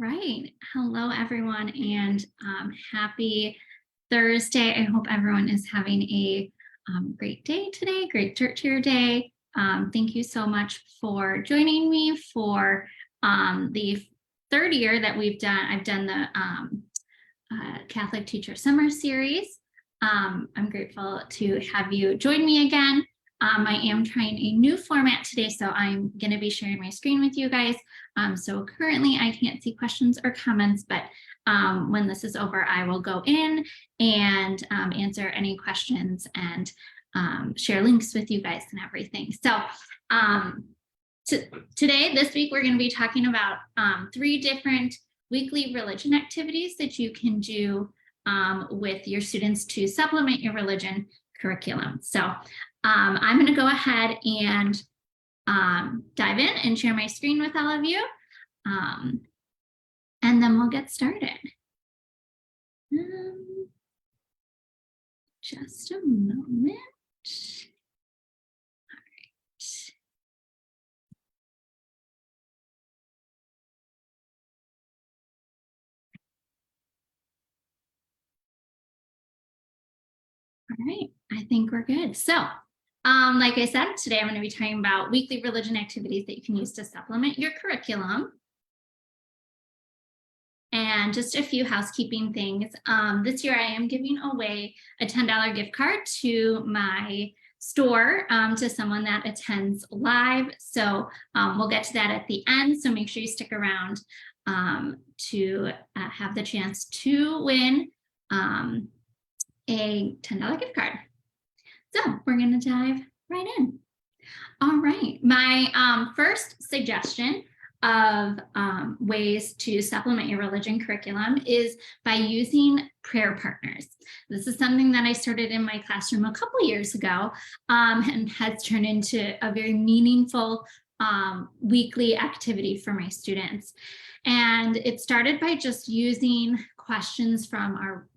right. Hello, everyone, and happy Thursday. I hope everyone is having a great day today, great church year day. Thank you so much for joining me for the third year that I've done the Catholic Teacher Summer Series. I'm grateful to have you join me again. I am trying a new format today, so I'm going to be sharing my screen with you guys. So currently I can't see questions or comments, but when this is over, I will go in and answer any questions and share links with you guys and everything. So this week, we're going to be talking about 3 different weekly religion activities that you can do with your students to supplement your religion curriculum. So I'm going to go ahead and dive in and share my screen with all of you, and then we'll get started. Just a moment. All right, I think we're good. So, like I said, today I'm going to be talking about weekly religion activities that you can use to supplement your curriculum. And just a few housekeeping things. This year I am giving away a $10 gift card to my store to someone that attends live. So we'll get to that at the end. So make sure you stick around to have the chance to win a $10 gift card. So we're going to dive right in. All right, my first suggestion of ways to supplement your religion curriculum is by using prayer partners. This is something that I started in my classroom a couple years ago and has turned into a very meaningful weekly activity for my students. And it started by just using questions from our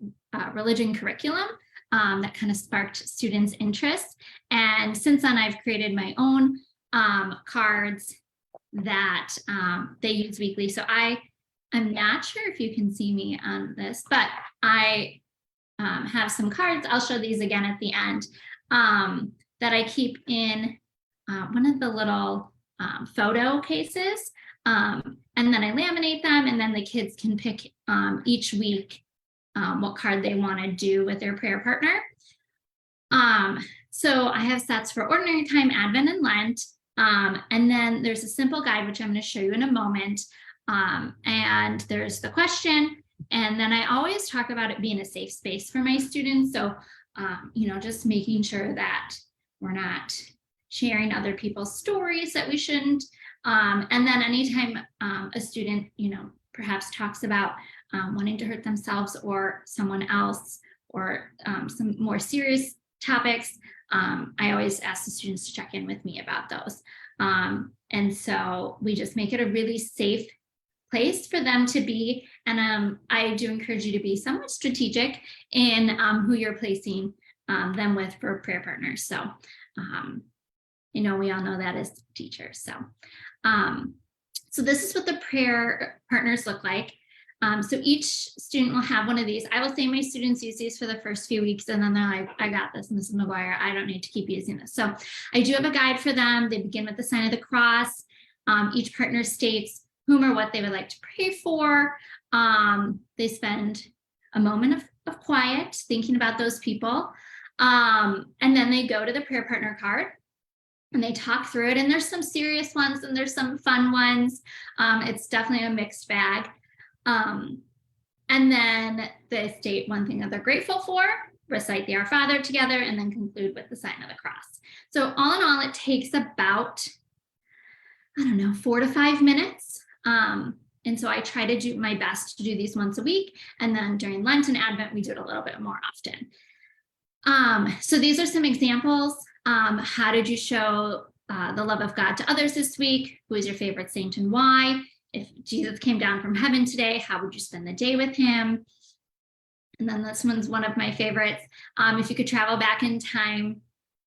religion curriculum that kind of sparked students' interest. And since then, I've created my own cards that they use weekly. So I'm not sure if you can see me on this, but I have some cards. I'll show these again at the end that I keep in one of the little photo cases. And then I laminate them, and then the kids can pick each week what card they want to do with their prayer partner. So I have sets for ordinary time, Advent, and Lent. And then there's a simple guide, which I'm going to show you in a moment. And there's the question. And then I always talk about it being a safe space for my students. So, just making sure that we're not sharing other people's stories that we shouldn't. And then anytime a student, perhaps talks about wanting to hurt themselves or someone else, or some more serious topics, I always ask the students to check in with me about those. And so we just make it a really safe place for them to be. And I do encourage you to be somewhat strategic in who you're placing them with for prayer partners. So, we all know that as teachers. So this is what the prayer partners look like. So each student will have one of these. I will say my students use these for the first few weeks, and then they're like, I got this, Mrs. McGuire. I don't need to keep using this. So I do have a guide for them. They begin with the sign of the cross. Each partner states whom or what they would like to pray for. They spend a moment of quiet thinking about those people. And then they go to the prayer partner card and they talk through it. And there's some serious ones and there's some fun ones. It's definitely a mixed bag. And then they state one thing that they're grateful for, recite the Our Father together, and then conclude with the sign of the cross. So all in all, it takes about, 4 to 5 minutes. And so I try to do my best to do these once a week. And then during Lent and Advent, we do it a little bit more often. So these are some examples. How did you show the love of God to others this week? Who is your favorite saint and why? If Jesus came down from heaven today, how would you spend the day with him? And then this one's one of my favorites. If you could travel back in time,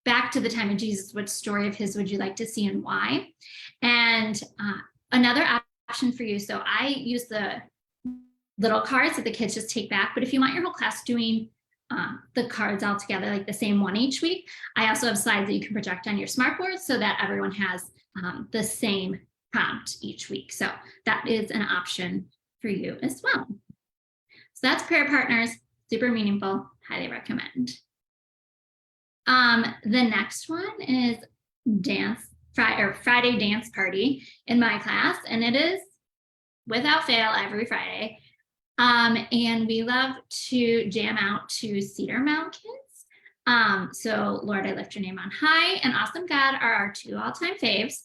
back to the time of Jesus, which story of his would you like to see and why? And another option for you. So I use the little cards that the kids just take back. But if you want your whole class doing the cards all together, like the same one each week, I also have slides that you can project on your smartboard so that everyone has the same prompt each week. So that is an option for you as well. So that's Prayer Partners, super meaningful, highly recommend. The next one is Friday dance party in my class, and it is without fail every Friday. And we love to jam out to Cedar Mount Kids. So Lord, I lift your name on high and Awesome God are our two all-time faves.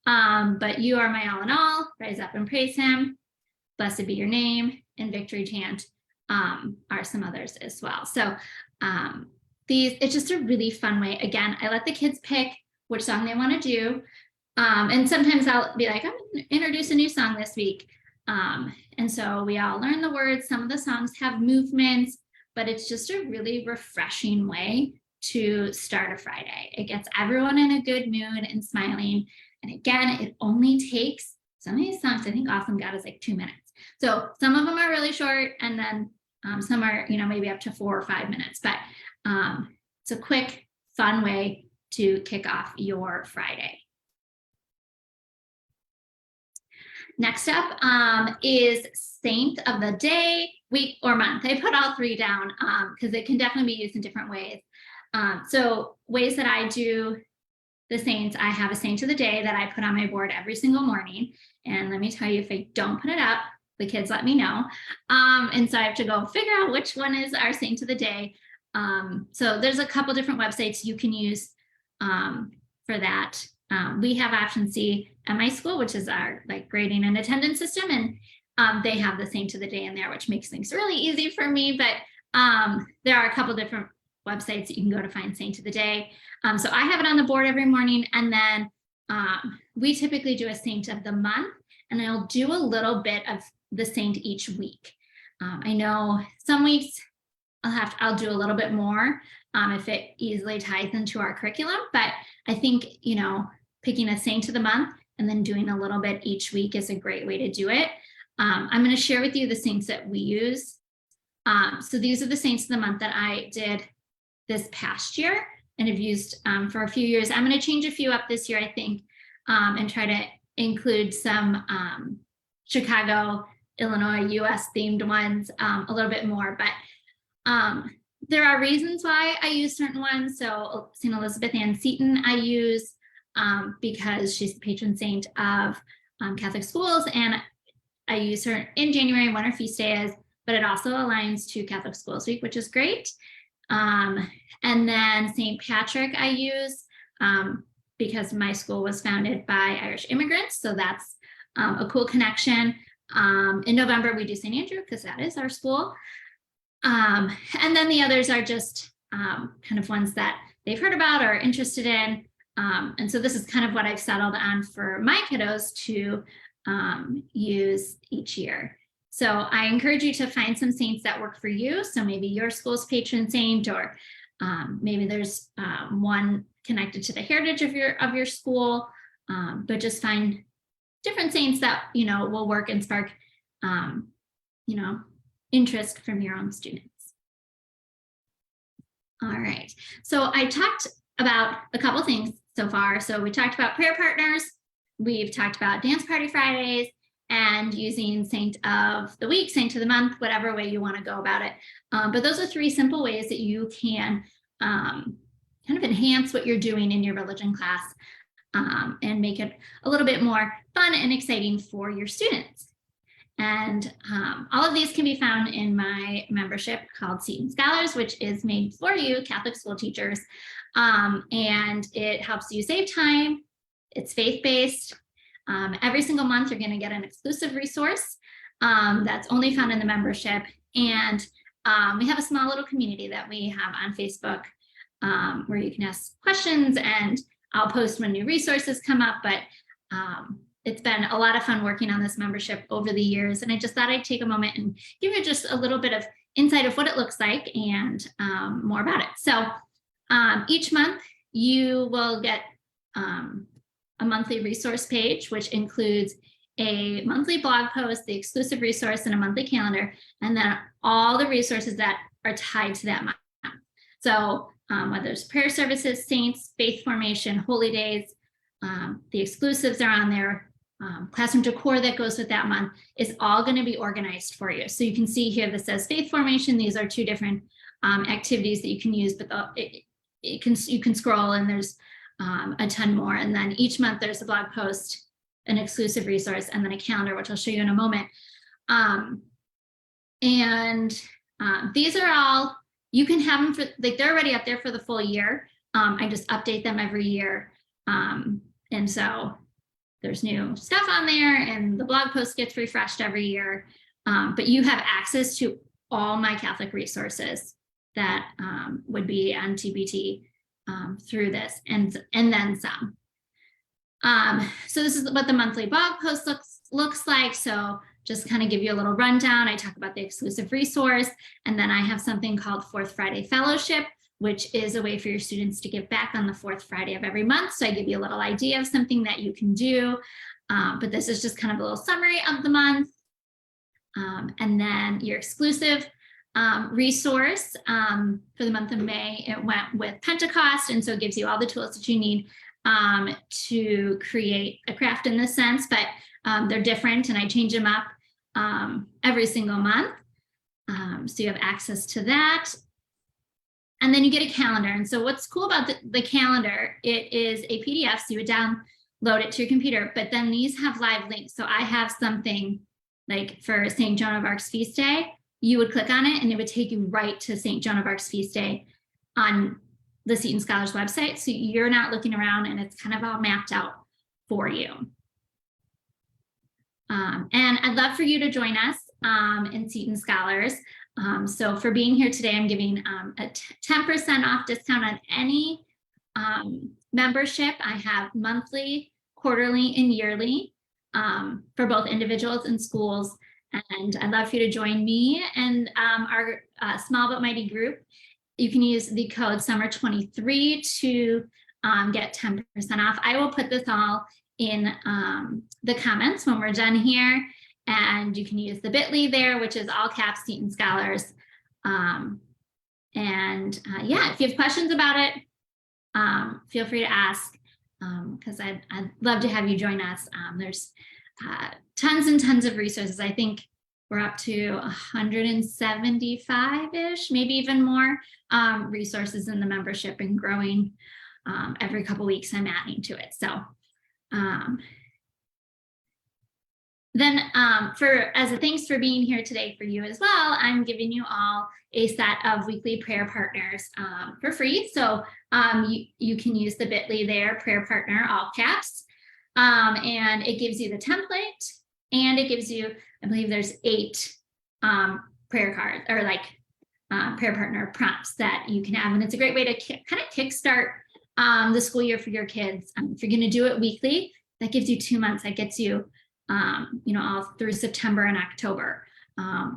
But you are my all in all, rise up and praise him, blessed be your name, and victory chant are some others as well. So it's just a really fun way. Again, I let the kids pick which song they want to do. And sometimes I'll be like, I'm going to introduce a new song this week. And so we all learn the words. Some of the songs have movements, but it's just a really refreshing way to start a Friday. It gets everyone in a good mood and smiling. And again, it only takes, some of these songs, I think Awesome God is like 2 minutes. So some of them are really short, and then some are, maybe up to 4 or 5 minutes, but it's a quick, fun way to kick off your Friday. Next up is Saint of the Day, week, or month. I put all 3 down because it can definitely be used in different ways. So ways that I do the saints, I have a saint of the day that I put on my board every single morning. And let me tell you, if I don't put it up, the kids let me know. And so I have to go figure out which one is our saint of the day. So there's a couple different websites you can use for that. We have option C at my school, which is our grading and attendance system. And they have the saint of the day in there, which makes things really easy for me. But there are a couple different websites that you can go to find saint of the day. So I have it on the board every morning. And then we typically do a saint of the month, and I'll do a little bit of the saint each week. I know some weeks I'll do a little bit more if it easily ties into our curriculum, but I think, picking a saint of the month and then doing a little bit each week is a great way to do it. I'm going to share with you the saints that we use. So these are the saints of the month that I did this past year and have used for a few years. I'm going to change a few up this year, I think, and try to include some Chicago, Illinois, US themed ones a little bit more, but there are reasons why I use certain ones. So St. Elizabeth Ann Seton I use because she's the patron saint of Catholic schools, and I use her in January when her feast day is, but it also aligns to Catholic Schools Week, which is great. And then St. Patrick I use because my school was founded by Irish immigrants, so that's a cool connection. In November, we do St. Andrew because that is our school. And then the others are just kind of ones that they've heard about or are interested in. And so this is kind of what I've settled on for my kiddos to use each year. So I encourage you to find some saints that work for you. So maybe your school's patron saint, or maybe there's one connected to the heritage of your school, but just find different saints that, will work and spark, interest from your own students. All right, so I talked about a couple things so far. So we talked about prayer partners, we've talked about dance party Fridays, and using saint of the week, saint of the month, whatever way you want to go about it. But those are 3 simple ways that you can kind of enhance what you're doing in your religion class and make it a little bit more fun and exciting for your students. And all of these can be found in my membership called Seton Scholars, which is made for you, Catholic school teachers. And it helps you save time. It's faith-based. Every single month, you're going to get an exclusive resource that's only found in the membership. And we have a small little community that we have on Facebook where you can ask questions, and I'll post when new resources come up. But it's been a lot of fun working on this membership over the years. And I just thought I'd take a moment and give you just a little bit of insight of what it looks like and more about it. So each month you will get a monthly resource page, which includes a monthly blog post, the exclusive resource, and a monthly calendar, and then all the resources that are tied to that month. So whether it's prayer services, saints, faith formation, holy days, the exclusives are on there. Classroom decor that goes with that month is all going to be organized for you. So you can see here that says faith formation. These are 2 different activities that you can use, but you can scroll and there's a ton more. And then each month there's a blog post, an exclusive resource, and then a calendar, which I'll show you in a moment. These are all, you can have them for, like, they're already up there for the full year. I just update them every year. And so there's new stuff on there, and the blog post gets refreshed every year. But you have access to all my Catholic resources that would be on TBT through this, and then some. So this is what the monthly blog post looks like. So just kind of give you a little rundown. I talk about the exclusive resource, and then I have something called Fourth Friday Fellowship, which is a way for your students to give back on the 4th Friday of every month. So I give you a little idea of something that you can do, but this is just kind of a little summary of the month. And then your exclusive resource for the month of May, it went with Pentecost, and so it gives you all the tools that you need to create a craft in this sense, but they're different, and I change them up every single month. So you have access to that. And then you get a calendar. And so what's cool about the calendar, it is a PDF, so you would download it to your computer, but then these have live links. So I have something like for St. Joan of Arc's feast day, you would click on it and it would take you right to St. Joan of Arc's feast day on the Seton Scholars website. So you're not looking around, and it's kind of all mapped out for you. And I'd love for you to join us in Seton Scholars. So for being here today, I'm giving a 10% off discount on any membership. I have monthly, quarterly, and yearly for both individuals and schools. And I'd love for you to join me and our Small But Mighty group. You can use the code SUMMER23 to get 10% off. I will put this all in the comments when we're done here. And you can use the bit.ly there, which is all caps Seton Scholars. Yeah, if you have questions about it, feel free to ask, because I'd love to have you join us. There's tons and tons of resources. I think we're up to 175-ish, maybe even more resources in the membership, and growing every couple weeks. I'm adding to it. So then as a thanks for being here today for you as well, I'm giving you all a set of weekly prayer partners for free. So you can use the bit.ly there, prayer partner, all caps. And it gives you the template, and it gives you, I believe there's 8 prayer cards, or like prayer partner prompts that you can have. And it's a great way to kind of kickstart the school year for your kids. If you're going to do it weekly, that gives you 2 months. That gets you all through September and October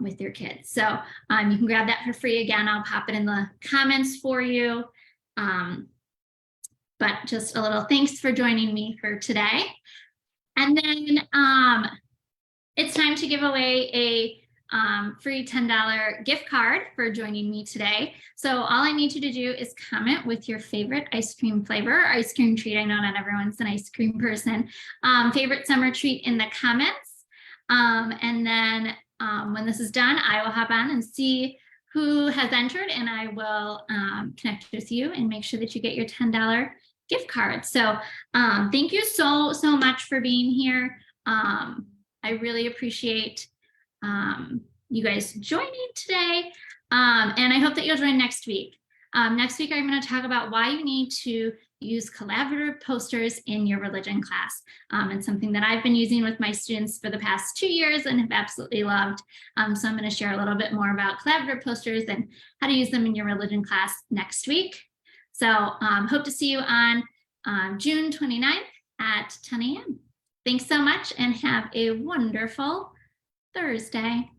with your kids. So you can grab that for free. Again, I'll pop it in the comments for you. But just a little thanks for joining me for today. And then it's time to give away a free $10 gift card for joining me today. So all I need you to do is comment with your favorite ice cream flavor, or ice cream treat. I know not everyone's an ice cream person. Favorite summer treat in the comments. And then when this is done, I will hop on and see who has entered, and I will connect with you and make sure that you get your $10 gift card. So thank you so much for being here. I really appreciate you guys joining today, and I hope that you'll join next week. Next week, I'm going to talk about why you need to use collaborative posters in your religion class. It's something that I've been using with my students for the past 2 years and have absolutely loved. So I'm going to share a little bit more about collaborative posters and how to use them in your religion class next week. So hope to see you on June 29th at 10 a.m. Thanks so much, and have a wonderful Thursday.